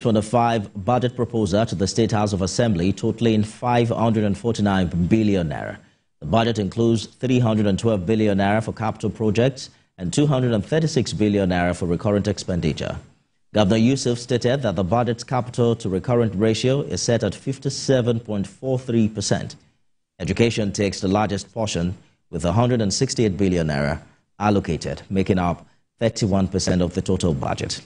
2025 budget proposal to the State House of Assembly totaling 549 billion naira. The budget includes 312 billion naira for capital projects and 236 billion naira for recurrent expenditure. Governor Yusuf stated that the budget's capital to recurrent ratio is set at 57.43%. Education takes the largest portion with 168 billion naira allocated, making up 31% of the total budget.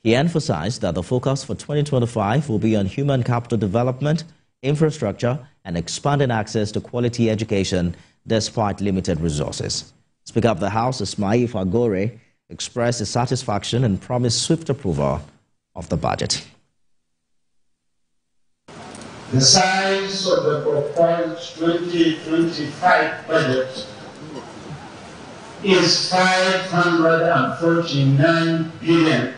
He emphasized that the focus for 2025 will be on human capital development, infrastructure, and expanding access to quality education despite limited resources. Speaker of the House, Ismail Fagore, expressed his satisfaction and promised swift approval of the budget. The size of the proposed 2025 budget is 549 billion.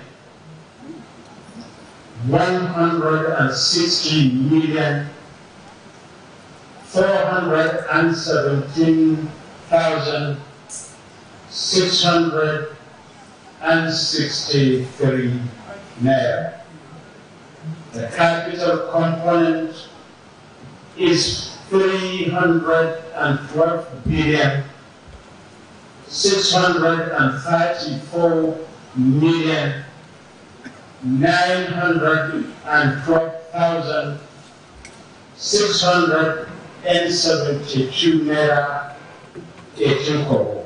160,417,663 naira. The capital component is 312 billion 634 million 912,672 naira 18 kobo.